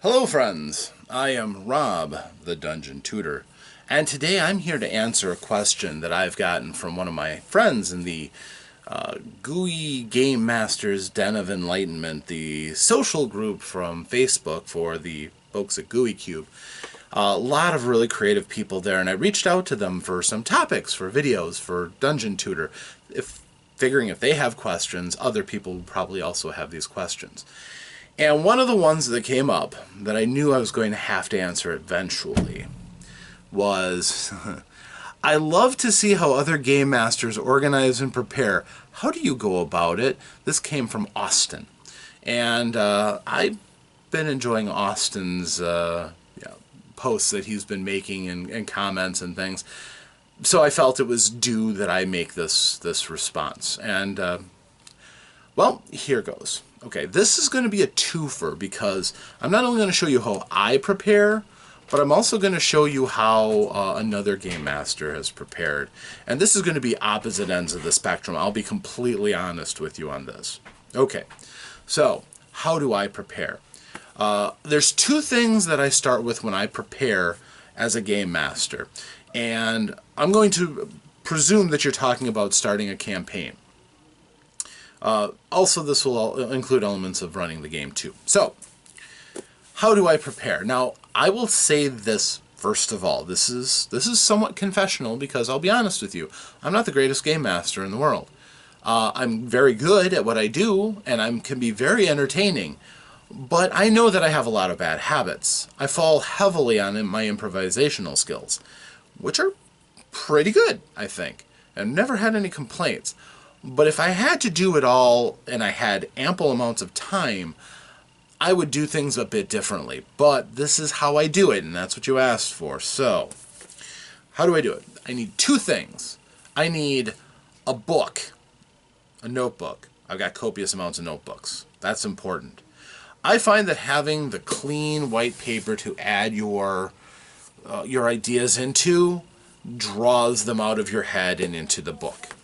Hello friends, I am Rob, the Dungeon Tutor, and today I'm here to answer a question that I've gotten from one of my friends in the GUI Game Masters Den of Enlightenment, the social group from Facebook for the folks at GUI Cube. A lot of really creative people there, and I reached out to them for some topics, for videos, for Dungeon Tutor, figuring if they have questions, other people would probably also have these questions. And one of the ones that came up that I knew I was going to have to answer eventually was, I love to see how other game masters organize and prepare. How do you go about it? This came from Austin. And I've been enjoying Austin's posts that he's been making and comments and things. So I felt it was due that I make this response. And, well, here goes. Okay, this is going to be a twofer because I'm not only going to show you how I prepare, but I'm also going to show you how another game master has prepared. And this is going to be opposite ends of the spectrum. I'll be completely honest with you on this. Okay, so how do I prepare? There's two things that I start with when I prepare as a game master. And I'm going to presume that you're talking about starting a campaign. Also, this will include elements of running the game too. So, how do I prepare? Now, I will say this first of all. This is somewhat confessional because I'll be honest with you. I'm not the greatest game master in the world. I'm very good at what I do, and I can be very entertaining. But I know that I have a lot of bad habits. I fall heavily on my improvisational skills, which are pretty good, I think. I've never had any complaints. But if I had to do it all and I had ample amounts of time, I would do things a bit differently. But this is how I do it, and that's what you asked for. So, how do I do it? I need two things. I need a book, a notebook. I've got copious amounts of notebooks. That's important. I find that having the clean white paper to add your ideas into draws them out of your head and into the book.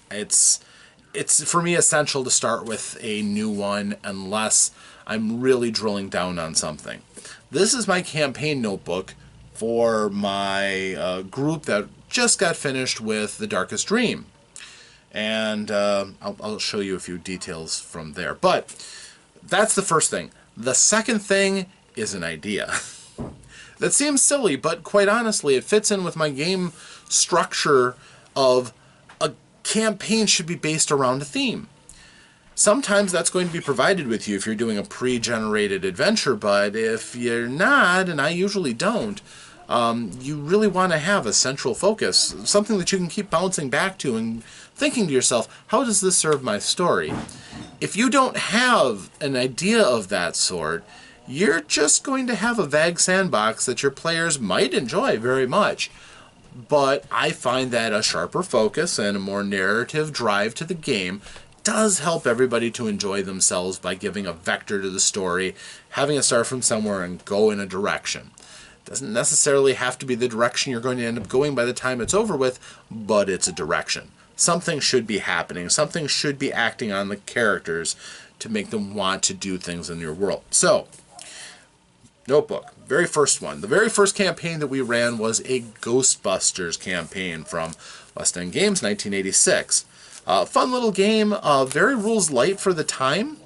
It's for me essential to start with a new one unless I'm really drilling down on something. This is my campaign notebook for my group that just got finished with The Darkest Dream. And I'll show you a few details from there. But that's the first thing. The second thing is an idea. That seems silly, but quite honestly, it fits in with my game structure of campaign should be based around a theme. Sometimes that's going to be provided with you if you're doing a pre-generated adventure, but if you're not, and I usually don't, you really want to have a central focus, something that you can keep bouncing back to and thinking to yourself, how does this serve my story? If you don't have an idea of that sort, you're just going to have a vague sandbox that your players might enjoy very much. But I find that a sharper focus and a more narrative drive to the game does help everybody to enjoy themselves by giving a vector to the story, having it start from somewhere and go in a direction. It doesn't necessarily have to be the direction you're going to end up going by the time it's over with, but it's a direction. Something should be happening. Something should be acting on the characters to make them want to do things in your world. So, notebook, very first one. The very first campaign that we ran was a Ghostbusters campaign from West End Games, 1986. Fun little game, very rules light for the time.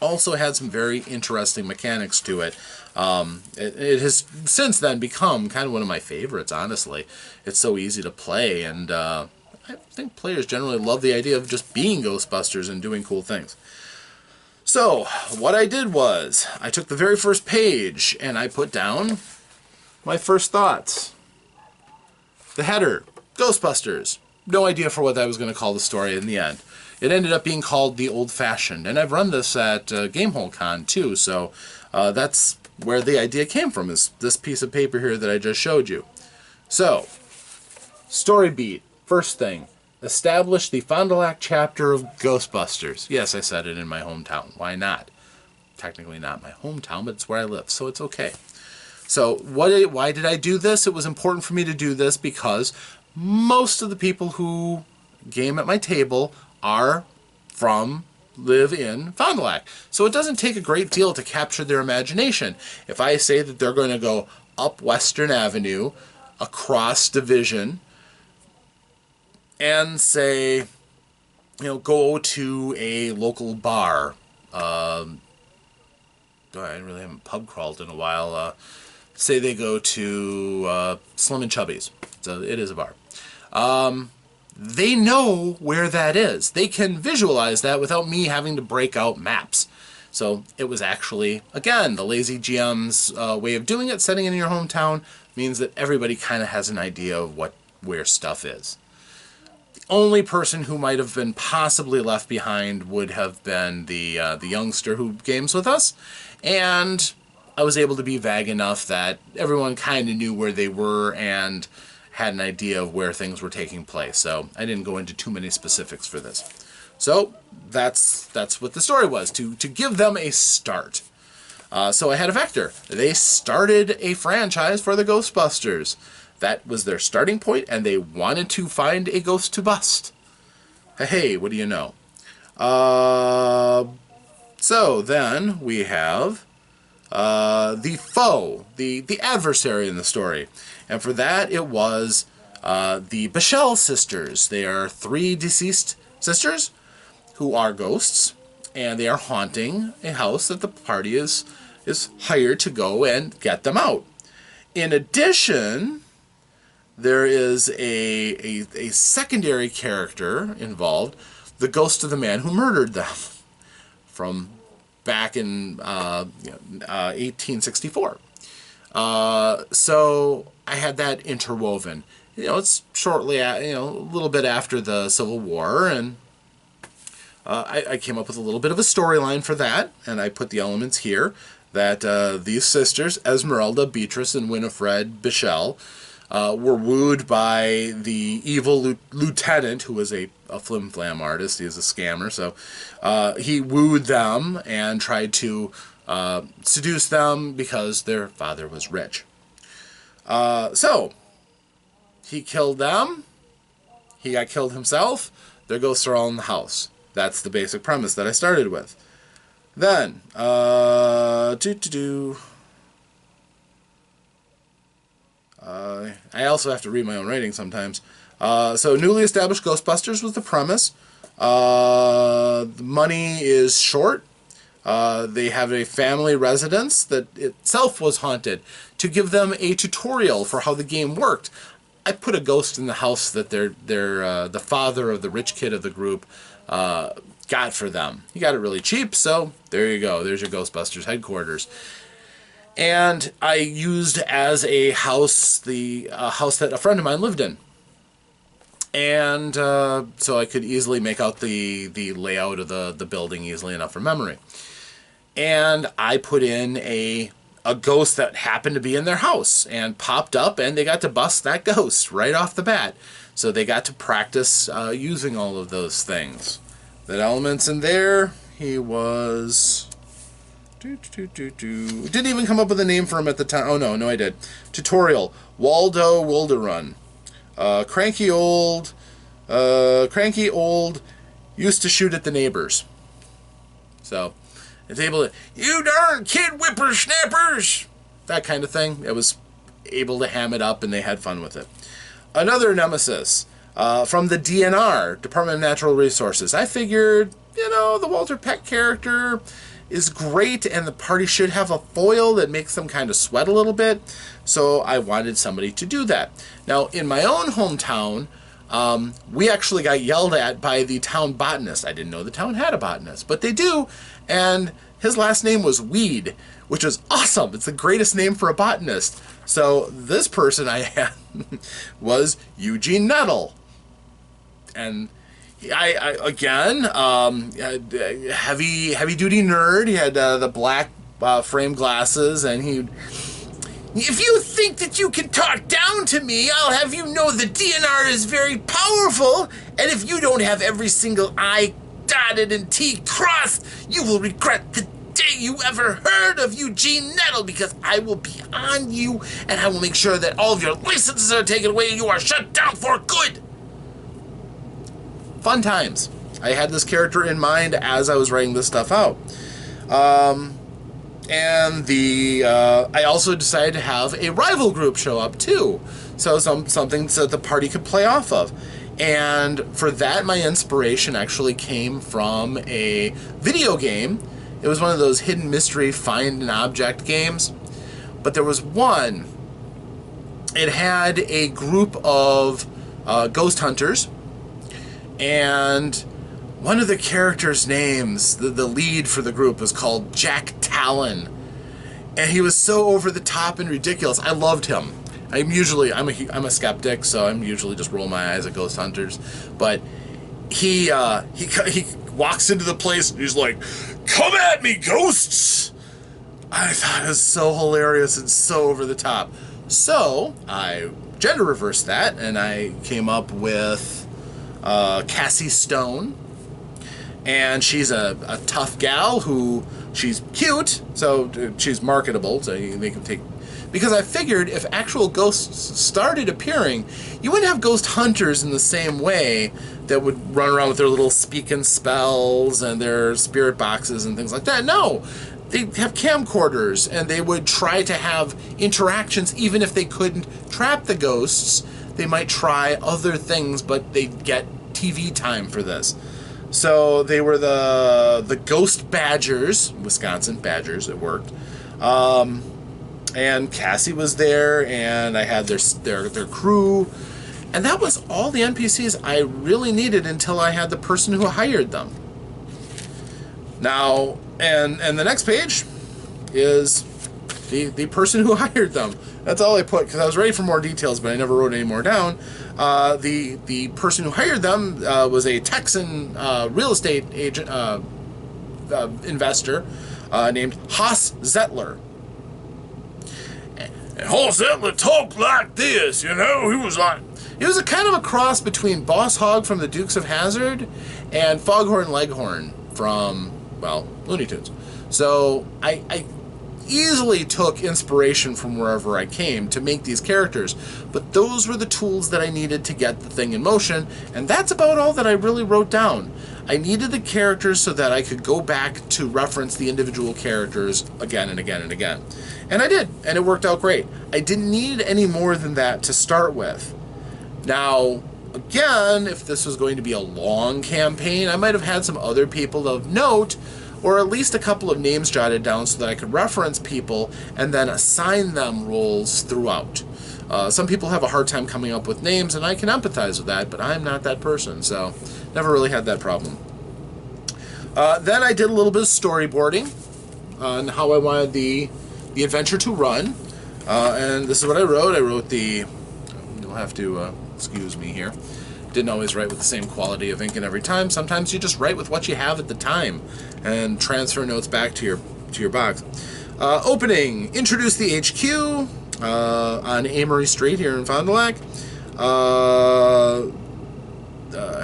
Also had some very interesting mechanics to it. It has since then become kind of one of my favorites, honestly. It's so easy to play, and I think players generally love the idea of just being Ghostbusters and doing cool things. So, what I did was, I took the very first page and I put down my first thoughts. The header, Ghostbusters. No idea for what I was going to call the story in the end. It ended up being called The Old Fashioned, and I've run this at Gamehole Con too, so that's where the idea came from, is this piece of paper here that I just showed you. So, story beat, first thing. Establish the Fond du Lac chapter of Ghostbusters. Yes, I said it in my hometown. Why not? Technically not my hometown, but it's where I live, so it's okay. So why did I do this? It was important for me to do this because most of the people who game at my table are from live in Fond du Lac. So it doesn't take a great deal to capture their imagination. If I say that they're going to go up Western Avenue, across Division, and say, go to a local bar. I really haven't pub crawled in a while. Say they go to Slim and Chubby's. So it is a bar. They know where that is. They can visualize that without me having to break out maps. So it was actually, again, the lazy GM's way of doing it. Setting it in your hometown means that everybody kind of has an idea of where stuff is. The only person who might have been possibly left behind would have been the youngster who games with us. And I was able to be vague enough that everyone kind of knew where they were and had an idea of where things were taking place. So I didn't go into too many specifics for this. So that's what the story was, to give them a start. So I had a vector. They started a franchise for the Ghostbusters. That was their starting point, and they wanted to find a ghost to bust. Hey, what do you know? So then we have the foe, the adversary in the story. And for that, it was the Bichelle sisters. They are 3 deceased sisters who are ghosts, and they are haunting a house that the party is hired to go and get them out. In addition, there is a secondary character involved, the ghost of the man who murdered them from back in 1864. So I had that interwoven. It's shortly, a little bit after the Civil War, and I came up with a little bit of a storyline for that, and I put the elements here that these sisters, Esmeralda, Beatrice, and Winifred Bichelle, were wooed by the evil lieutenant, who was a flim-flam artist. He was a scammer, so he wooed them and tried to seduce them because their father was rich. So he killed them. He got killed himself. Their ghosts are all in the house. That's the basic premise that I started with. Then, I also have to read my own writing sometimes. So newly established Ghostbusters was the premise. The money is short. They have a family residence that itself was haunted. To give them a tutorial for how the game worked, I put a ghost in the house that the father of the rich kid of the group got for them. He got it really cheap, so there you go. There's your Ghostbusters headquarters. And I used as a house the house that a friend of mine lived in. And so I could easily make out the layout of the building easily enough for memory. And I put in a ghost that happened to be in their house and popped up, and they got to bust that ghost right off the bat. So they got to practice using all of those things. That element's in there. He was... Didn't even come up with a name for him at the time. Oh, no, I did. Tutorial. Waldo Wilderun. Cranky old, used to shoot at the neighbors. So, it's able to, you darn kid whippersnappers! That kind of thing. It was able to ham it up, and they had fun with it. Another nemesis, from the DNR, Department of Natural Resources. I figured, the Walter Peck character is great, and the party should have a foil that makes them kind of sweat a little bit, so I wanted somebody to do that. Now, in my own hometown, we actually got yelled at by the town botanist. I didn't know the town had a botanist, but they do, and his last name was Weed, which was awesome. It's the greatest name for a botanist. So this person I had was Eugene Nettle. And I again, heavy duty nerd. He had the black frame glasses, and if you think that you can talk down to me, I'll have you know the DNR is very powerful, and if you don't have every single I dotted and T crossed, you will regret the day you ever heard of Eugene Nettle, because I will be on you, and I will make sure that all of your licenses are taken away and you are shut down for good. Fun times. I had this character in mind as I was writing this stuff out. And I also decided to have a rival group show up too, so something so the party could play off of. And for that, my inspiration actually came from a video game. It was one of those hidden mystery find an object games, but there was one. It had a group of ghost hunters, and one of the characters' names, the lead for the group, was called Jack Talon, and he was so over the top and ridiculous. I loved him. I'm a skeptic, so I'm usually just roll my eyes at ghost hunters, but he walks into the place and he's like, "Come at me, ghosts!" I thought it was so hilarious and so over the top. So I gender reversed that, and I came up with Cassie Stone. And she's a tough gal who, she's cute, so she's marketable, so they can take... Because I figured if actual ghosts started appearing, you wouldn't have ghost hunters in the same way that would run around with their little speaking spells and their spirit boxes and things like that. No! They have camcorders, and they would try to have interactions even if they couldn't trap the ghosts. They might try other things, but they'd get TV time for this. So they were the Ghost Badgers, Wisconsin Badgers, it worked. And Cassie was there, and I had their crew. And that was all the NPCs I really needed until I had the person who hired them. Now, and the next page is the person who hired them. That's all I put, because I was ready for more details, but I never wrote any more down. The person who hired them was a Texan real estate agent, investor named Haas Zettler. And Haas Zettler talked like this, you know. He was a kind of a cross between Boss Hogg from the Dukes of Hazzard and Foghorn Leghorn from, well, Looney Tunes. So I easily took inspiration from wherever I came to make these characters, but those were the tools that I needed to get the thing in motion, and that's about all that I really wrote down. I needed the characters so that I could go back to reference the individual characters again and again and again. And I did, and it worked out great. I didn't need any more than that to start with. Now, again, if this was going to be a long campaign, I might have had some other people of note, or at least a couple of names jotted down so that I could reference people and then assign them roles throughout. Some people have a hard time coming up with names, and I can empathize with that, but I'm not that person, so never really had that problem. Then I did a little bit of storyboarding on how I wanted the adventure to run, and this is what I wrote. I wrote you'll have to excuse me here. Didn't always write with the same quality of ink every time. Sometimes you just write with what you have at the time and transfer notes back to your box. Opening, introduce the HQ on Amory Street here in Fond du Lac.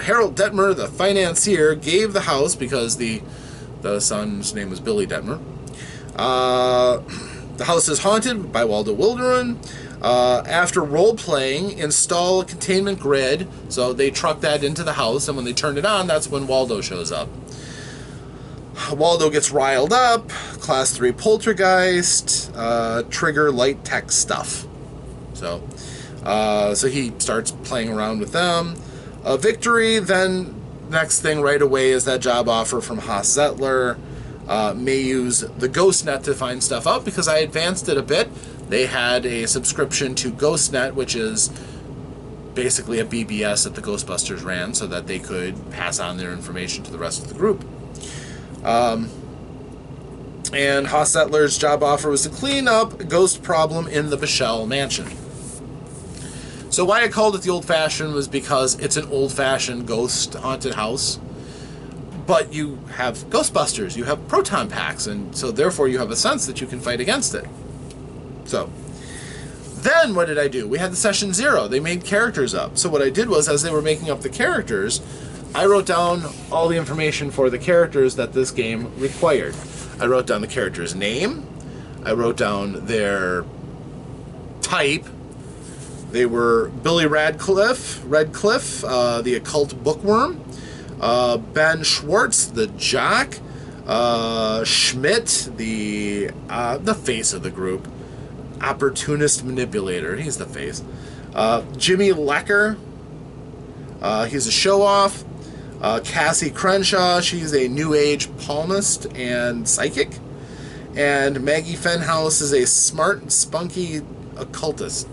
Harold Detmer, the financier, gave the house because the son's name was Billy Detmer. The house is haunted by Waldo Wilderon. After role-playing, install a containment grid, so they truck that into the house, and when they turn it on, that's when Waldo shows up. Waldo gets riled up, class 3 poltergeist, trigger light tech stuff. So he starts playing around with them. Victory, then next thing right away is that job offer from Haas Zettler. May use the GhostNet to find stuff out because I advanced it a bit. They had a subscription to GhostNet, which is basically a BBS that the Ghostbusters ran so that they could pass on their information to the rest of the group. And Haas Zettler's job offer was to clean up a ghost problem in the Bichelle mansion. So why I called it the old-fashioned was because it's an old-fashioned ghost-haunted house. But you have Ghostbusters, you have proton packs, and so therefore you have a sense that you can fight against it. So, then what did I do? We had the session 0. They made characters up. So what I did was, as they were making up the characters, I wrote down all the information for the characters that this game required. I wrote down the character's name. I wrote down their type. They were Billy Redcliffe, the occult bookworm. Ben Schwartz, the jock. Schmidt, the face of the group. Opportunist manipulator, he's the face. Jimmy Lecker, he's a show-off. Cassie Crenshaw, she's a new age palmist and psychic. And Maggie Fenhouse is a smart and spunky occultist.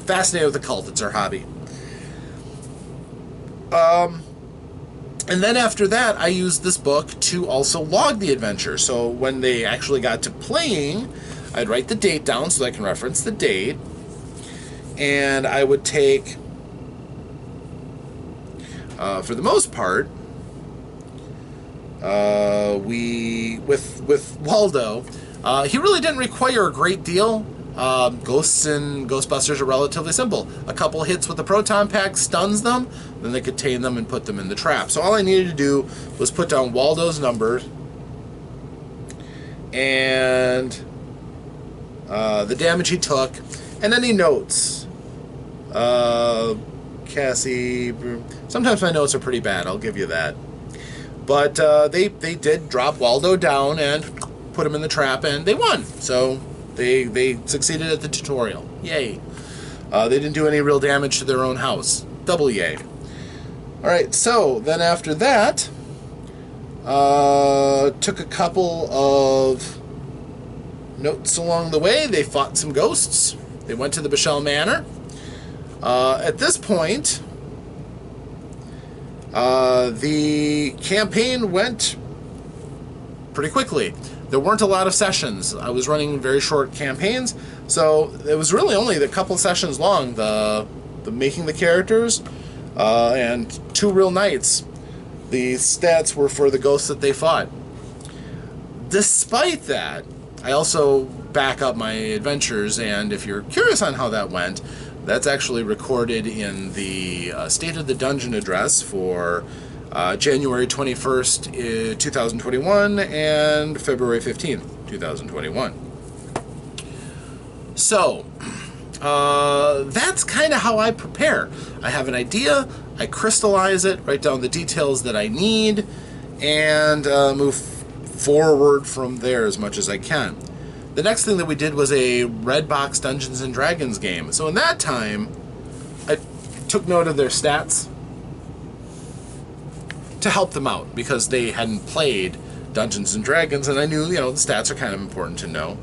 Fascinated with the cult, it's her hobby. And then after that, I used this book to also log the adventure. So when they actually got to playing, I'd write the date down so I can reference the date. And I would take, for the most part, with Waldo, he really didn't require a great deal. Ghosts and Ghostbusters are relatively simple. A couple hits with the proton pack stuns them, then they contain them and put them in the trap. So all I needed to do was put down Waldo's numbers and the damage he took, and any notes. Cassie, sometimes my notes are pretty bad, I'll give you that. But they did drop Waldo down and put him in the trap, and they won. So they succeeded at the tutorial. Yay. They didn't do any real damage to their own house. Double yay. Alright, so then after that, took a couple of notes along the way. They fought some ghosts. They went to the Bichelle Manor. At this point, the campaign went pretty quickly. There weren't a lot of sessions. I was running very short campaigns, so it was really only a couple sessions long, the making the characters, and 2 real nights. The stats were for the ghosts that they fought. Despite that, I also back up my adventures, and if you're curious on how that went, that's actually recorded in the State of the Dungeon address for January 21st, 2021 and February 15th, 2021. So, that's kind of how I prepare. I have an idea, I crystallize it, write down the details that I need, and move forward from there as much as I can. The next thing that we did was a Red Box Dungeons & Dragons game. So in that time, I took note of their stats to help them out, because they hadn't played Dungeons & Dragons, and I knew, the stats are kind of important to know.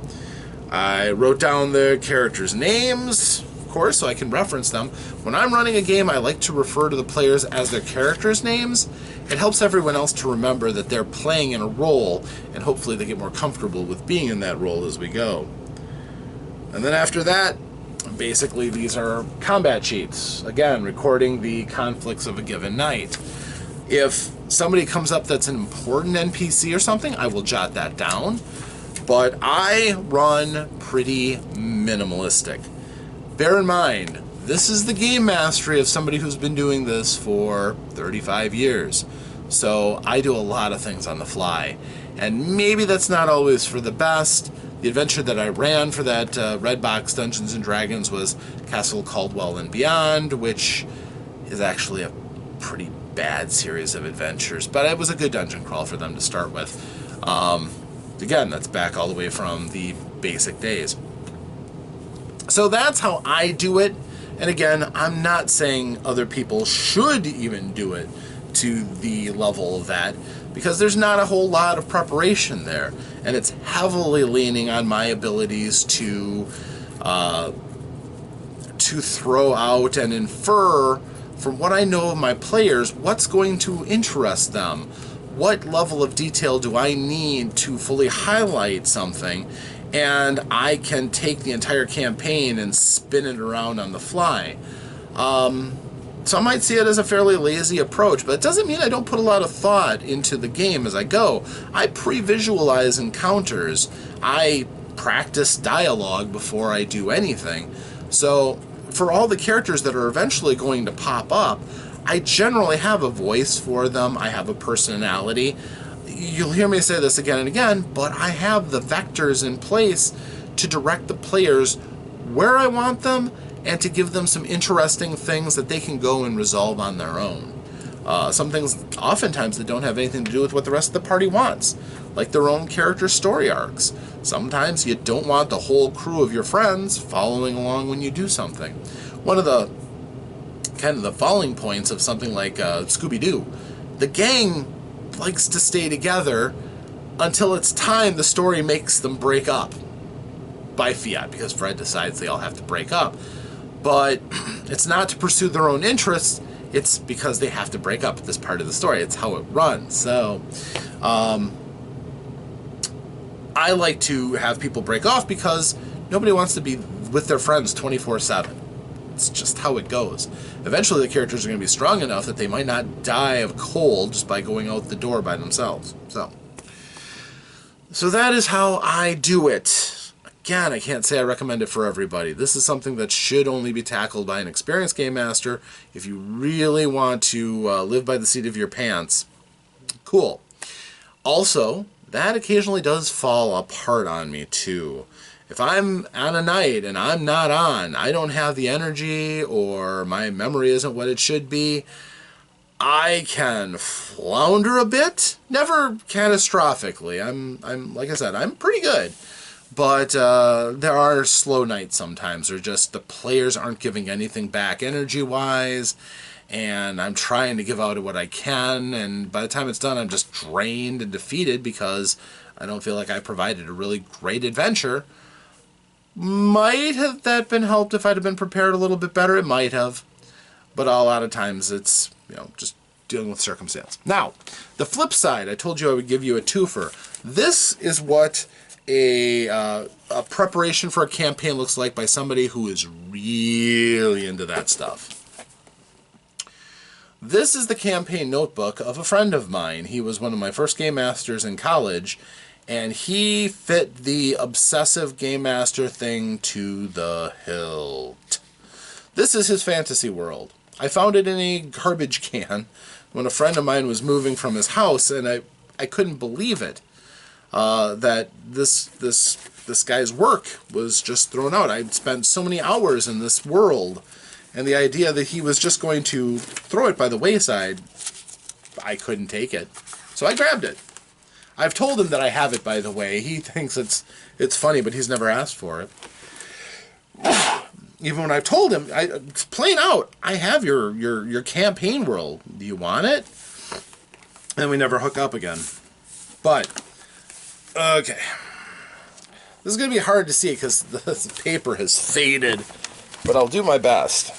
I wrote down the characters' names, of course, so I can reference them. When I'm running a game, I like to refer to the players as their characters' names. It helps everyone else to remember that they're playing in a role, and hopefully they get more comfortable with being in that role as we go. And then after that, basically these are combat sheets. Again, recording the conflicts of a given night. If somebody comes up that's an important NPC or something, I will jot that down. But I run pretty minimalistic. Bear in mind, this is the game mastery of somebody who's been doing this for 35 years. So I do a lot of things on the fly. And maybe that's not always for the best. The adventure that I ran for that Red Box Dungeons & Dragons was Castle Caldwell and Beyond, which is actually a pretty bad series of adventures. But it was a good dungeon crawl for them to start with. Again, that's back all the way from the basic days. So that's how I do it. And again, I'm not saying other people should even do it to the level of that, because there's not a whole lot of preparation there. And it's heavily leaning on my abilities to throw out and infer from what I know of my players what's going to interest them. What level of detail do I need to fully highlight something? And I can take the entire campaign and spin it around on the fly. So I might see it as a fairly lazy approach, but it doesn't mean I don't put a lot of thought into the game as I go. I pre-visualize encounters. I practice dialogue before I do anything. So for all the characters that are eventually going to pop up, I generally have a voice for them. I have a personality. You'll hear me say this again and again, but I have the vectors in place to direct the players where I want them and to give them some interesting things that they can go and resolve on their own. Some things, oftentimes, that don't have anything to do with what the rest of the party wants, like their own character story arcs. Sometimes you don't want the whole crew of your friends following along when you do something. One of the kind of the falling points of something like Scooby-Doo, the gang likes to stay together until it's time the story makes them break up by fiat, because Fred decides they all have to break up. But it's not to pursue their own interests, it's because they have to break up this part of the story. It's how it runs. So I like to have people break off because nobody wants to be with their friends 24/7. It's just how it goes. Eventually the characters are going to be strong enough that they might not die of cold just by going out the door by themselves. So that is how I do it. Again, I can't say I recommend it for everybody. This is something that should only be tackled by an experienced game master. If you really want to live by the seat of your pants, cool. Also, that occasionally does fall apart on me too. If I'm on a night and I'm not on, I don't have the energy, or my memory isn't what it should be, I can flounder a bit. Never catastrophically. I'm like I said, I'm pretty good. But there are slow nights sometimes, or just the players aren't giving anything back energy-wise, and I'm trying to give out what I can, and by the time it's done, I'm just drained and defeated because I don't feel like I provided a really great adventure. Might have that been helped if I'd have been prepared a little bit better? It might have. But a lot of times it's, just dealing with circumstance. Now, the flip side, I told you I would give you a twofer. This is what a preparation for a campaign looks like by somebody who is really into that stuff. This is the campaign notebook of a friend of mine. He was one of my first game masters in college, and he fit the obsessive game master thing to the hilt. This is his fantasy world. I found it in a garbage can when a friend of mine was moving from his house, and I couldn't believe it. That this guy's work was just thrown out. I'd spent so many hours in this world, and the idea that he was just going to throw it by the wayside, I couldn't take it. So I grabbed it. I've told him that I have it, by the way. He thinks it's funny, but he's never asked for it. Even when I've told him, plain out, I have your campaign world. Do you want it? And we never hook up again. But okay. This is going to be hard to see because the paper has faded, but I'll do my best.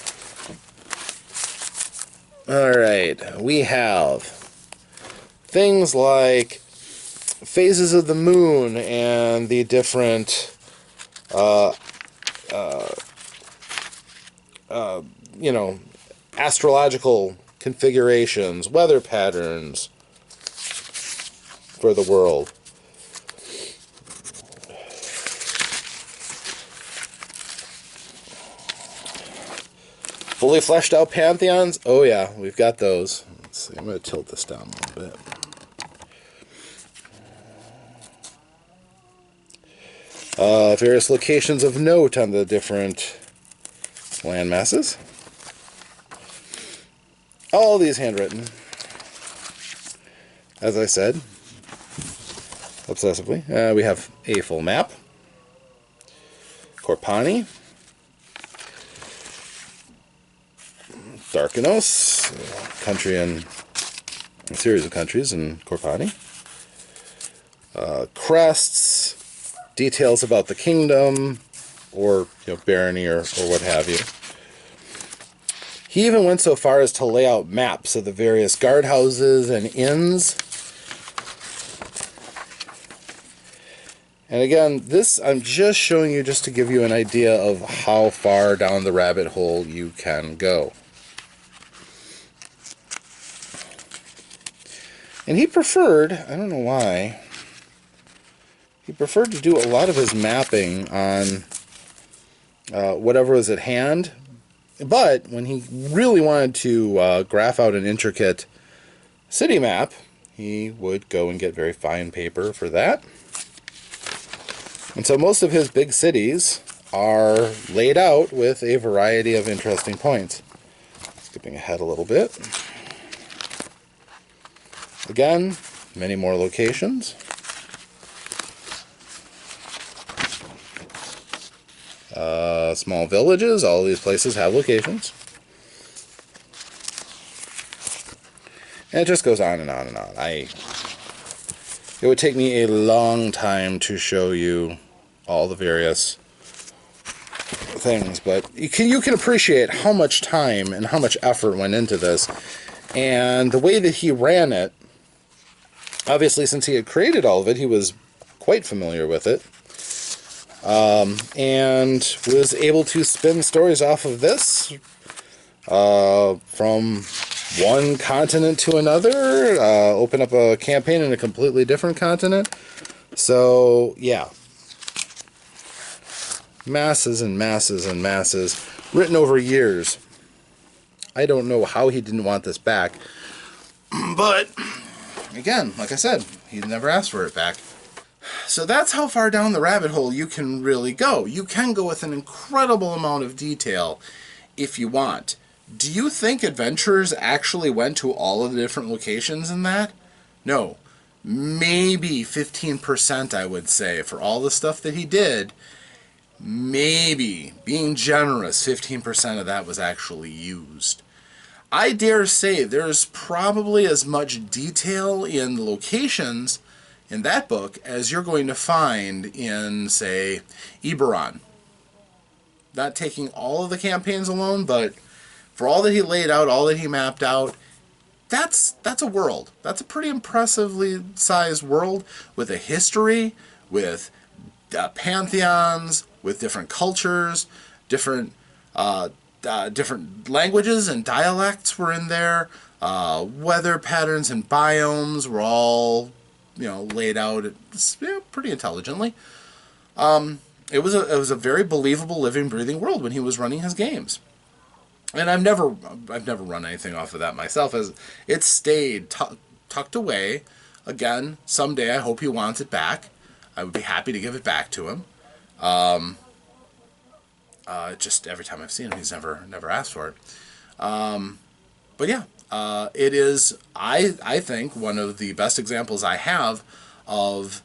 Alright, we have things like phases of the moon and the different, astrological configurations, weather patterns for the world. Fully fleshed out pantheons? Oh yeah, we've got those. Let's see, I'm going to tilt this down a little bit. Various locations of note on the different land masses. All these handwritten. As I said, obsessively. We have a full map. Corpani. Darkanos, country and a series of countries in Corpani. Crests, details about the kingdom, or barony, or what have you. He even went so far as to lay out maps of the various guardhouses and inns. And again, this I'm just showing you just to give you an idea of how far down the rabbit hole you can go. And he preferred, I don't know why, he preferred to do a lot of his mapping on whatever was at hand. But when he really wanted to graph out an intricate city map, he would go and get very fine paper for that. And so most of his big cities are laid out with a variety of interesting points. Skipping ahead a little bit. Again, many more locations. Small villages. All of these places have locations. And it just goes on and on and on. It would take me a long time to show you all the various things, but you can appreciate how much time and how much effort went into this. And the way that he ran it, obviously since he had created all of it, he was quite familiar with it. And was able to spin stories off of this from one continent to another, open up a campaign in a completely different continent. So, yeah. Masses and masses and masses, written over years. I don't know how he didn't want this back. But, again, like I said, he never asked for it back. So that's how far down the rabbit hole you can really go. You can go with an incredible amount of detail if you want. Do you think adventurers actually went to all of the different locations in that? No. Maybe 15%, I would say, for all the stuff that he did. Maybe, being generous, 15% of that was actually used. I dare say there's probably as much detail in the locations in that book as you're going to find in, say, Eberron. Not taking all of the campaigns alone, but for all that he laid out, all that he mapped out, that's a world. That's a pretty impressively sized world with a history, with pantheons, with different cultures, different languages and dialects were in there. Weather patterns and biomes were all, laid out pretty intelligently. It was a very believable, living, breathing world when he was running his games. And I've never run anything off of that myself, as it stayed tucked away. Again, someday I hope he wants it back. I would be happy to give it back to him. Just every time I've seen him, he's never asked for it. But yeah, it is, I think, one of the best examples I have of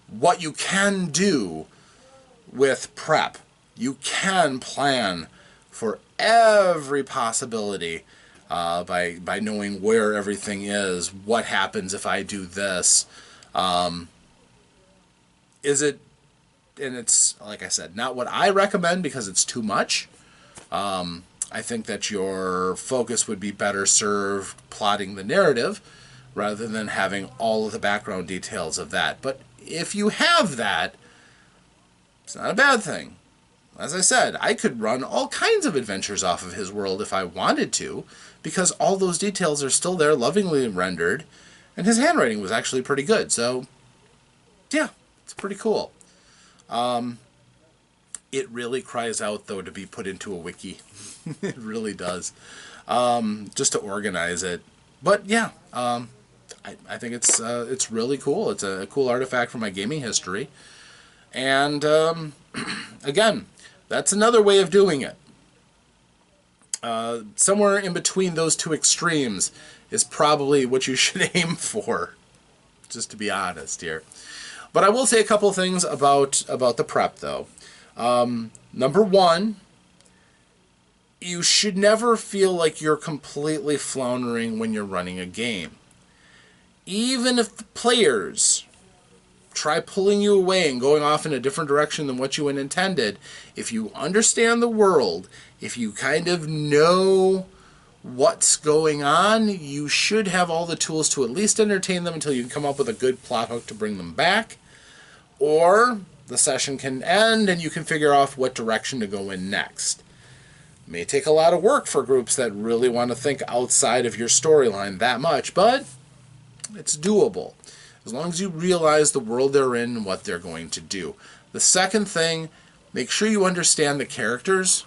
what you can do with prep. You can plan for every possibility by knowing where everything is. What happens if I do this? And it's, like I said, not what I recommend because it's too much. I think that your focus would be better served plotting the narrative rather than having all of the background details of that. But if you have that, it's not a bad thing. As I said, I could run all kinds of adventures off of his world if I wanted to, because all those details are still there, lovingly rendered, and his handwriting was actually pretty good. So, yeah, it's pretty cool. It really cries out, though, to be put into a wiki. It really does. Just to organize it. But, yeah, I think it's really cool. It's a cool artifact from my gaming history. And, again, that's another way of doing it. Somewhere in between those two extremes is probably what you should aim for, just to be honest here. But I will say a couple of things about the prep, though. Number one, you should never feel like you're completely floundering when you're running a game. Even if the players try pulling you away and going off in a different direction than what you had intended, if you understand the world, if you kind of know what's going on, you should have all the tools to at least entertain them until you can come up with a good plot hook to bring them back. Or the session can end and you can figure out what direction to go in next. It may take a lot of work for groups that really want to think outside of your storyline that much, but it's doable, as long as you realize the world they're in and what they're going to do. The second thing, make sure you understand the characters.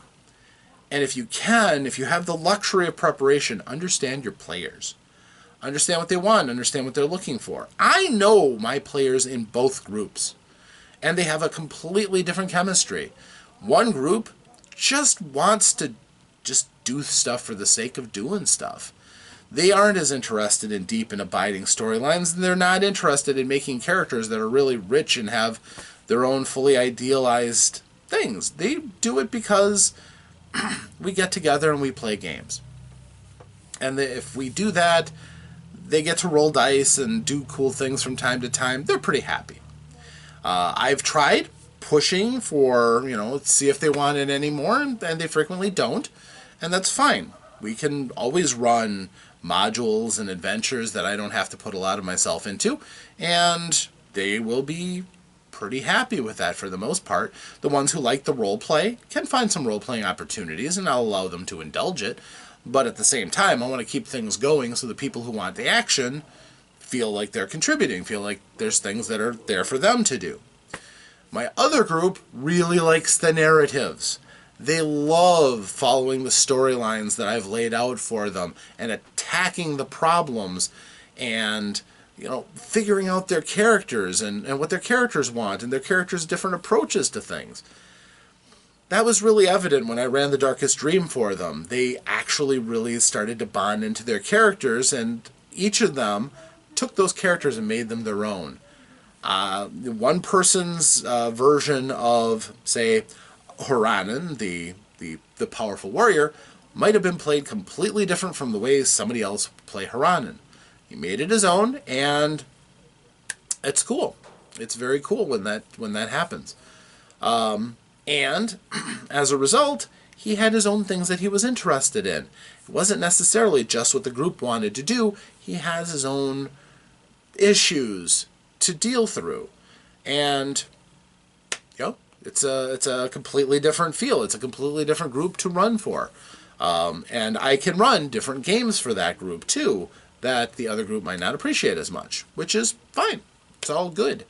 And if you can, if you have the luxury of preparation, understand your players. Understand what they want, understand what they're looking for. I know my players in both groups, and they have a completely different chemistry. One group just wants to just do stuff for the sake of doing stuff. they aren't as interested in deep and abiding storylines, and they're not interested in making characters that are really rich and have their own fully idealized things. They do it because we get together and we play games. And if we do that, they get to roll dice and do cool things from time to time. They're pretty happy. I've tried pushing for, see if they want it anymore, and they frequently don't, and that's fine. We can always run modules and adventures that I don't have to put a lot of myself into, and they will be pretty happy with that for the most part. The ones who like the role play can find some role-playing opportunities, and I'll allow them to indulge it, but at the same time, I want to keep things going so the people who want the action feel like they're contributing, feel like there's things that are there for them to do. My other group really likes the narratives. They love following the storylines that I've laid out for them and attacking the problems and, figuring out their characters and what their characters want and their characters' different approaches to things. That was really evident when I ran The Darkest Dream for them. They actually really started to bond into their characters, and each of them took those characters and made them their own. One person's version of, say, Horanan, the powerful warrior, might have been played completely different from the way somebody else would play Horanan. He made it his own, and it's cool. It's very cool when that happens. And as a result, he had his own things that he was interested in. It wasn't necessarily just what the group wanted to do. He has his own issues to deal through. And, it's a completely different feel. It's a completely different group to run for. And I can run different games for that group, too, that the other group might not appreciate as much, which is fine. It's all good.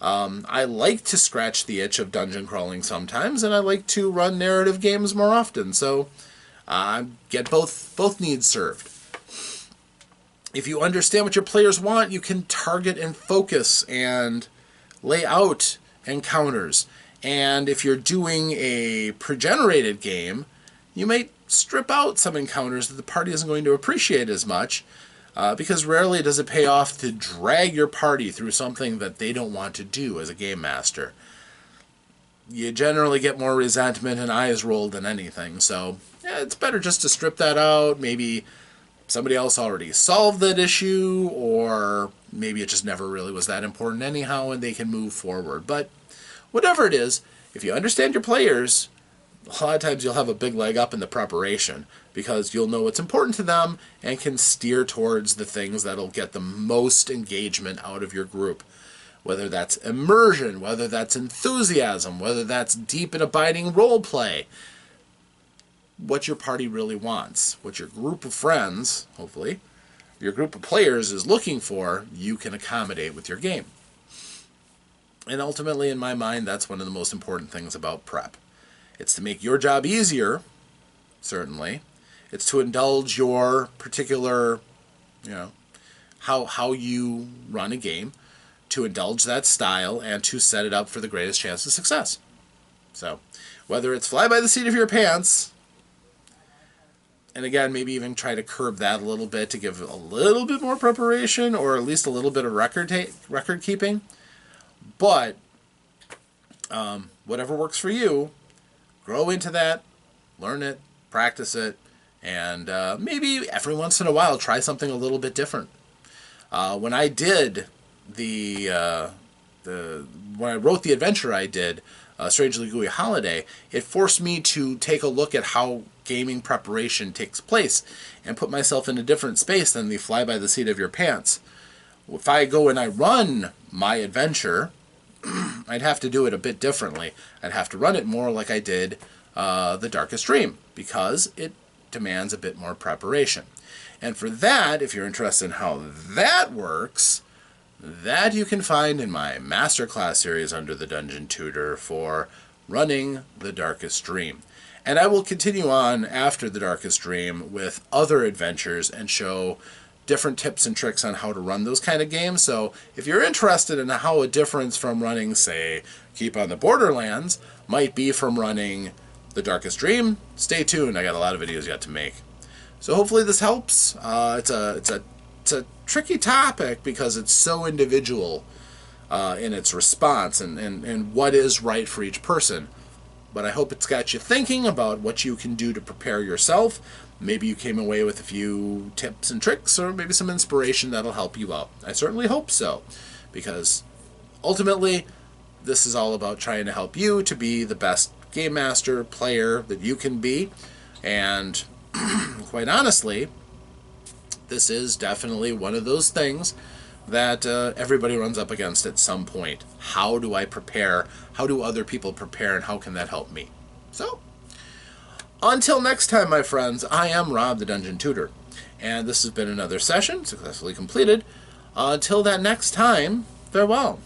I like to scratch the itch of dungeon crawling sometimes, and I like to run narrative games more often, so get both needs served. If you understand what your players want, you can target and focus and lay out encounters. And if you're doing a pre-generated game, you might strip out some encounters that the party isn't going to appreciate as much, because rarely does it pay off to drag your party through something that they don't want to do as a game master. You generally get more resentment and eyes rolled than anything, so it's better just to strip that out. Maybe somebody else already solved that issue, or maybe it just never really was that important anyhow and they can move forward. But whatever it is, if you understand your players, a lot of times you'll have a big leg up in the preparation because you'll know what's important to them and can steer towards the things that'll get the most engagement out of your group. Whether that's immersion, whether that's enthusiasm, whether that's deep and abiding role play. What your party really wants, what your group of friends, hopefully, your group of players is looking for, you can accommodate with your game. And ultimately, in my mind, that's one of the most important things about prep. It's to make your job easier, certainly. It's to indulge your particular, how you run a game, to indulge that style, and to set it up for the greatest chance of success. So, whether it's fly by the seat of your pants, and again, maybe even try to curb that a little bit to give a little bit more preparation, or at least a little bit of record keeping. But whatever works for you, grow into that, learn it, practice it, and maybe every once in a while try something a little bit different. When I did when I wrote the adventure I did, Strangely Gooey Holiday, it forced me to take a look at how gaming preparation takes place and put myself in a different space than the fly by the seat of your pants. If I go and I run my adventure, I'd have to do it a bit differently. I'd have to run it more like I did The Darkest Dream, because it demands a bit more preparation. And for that, if you're interested in how that works, that you can find in my masterclass series under the Dungeon Tutor for running The Darkest Dream. And I will continue on after The Darkest Dream with other adventures and show different tips and tricks on how to run those kind of games. So if you're interested in how a difference from running, say, Keep on the Borderlands might be from running The Darkest Dream, stay tuned. I got a lot of videos yet to make. So hopefully this helps. It's a tricky topic because it's so individual in its response and what is right for each person. But I hope it's got you thinking about what you can do to prepare yourself. Maybe you came away with a few tips and tricks, or maybe some inspiration that'll help you out. I certainly hope so, because ultimately, this is all about trying to help you to be the best game master, player that you can be. And quite honestly, this is definitely one of those things that everybody runs up against at some point. How do I prepare? How do other people prepare? And how can that help me? So, until next time, my friends, I am Rob, the Dungeon Tutor. And this has been another session, successfully completed. Until that next time, farewell.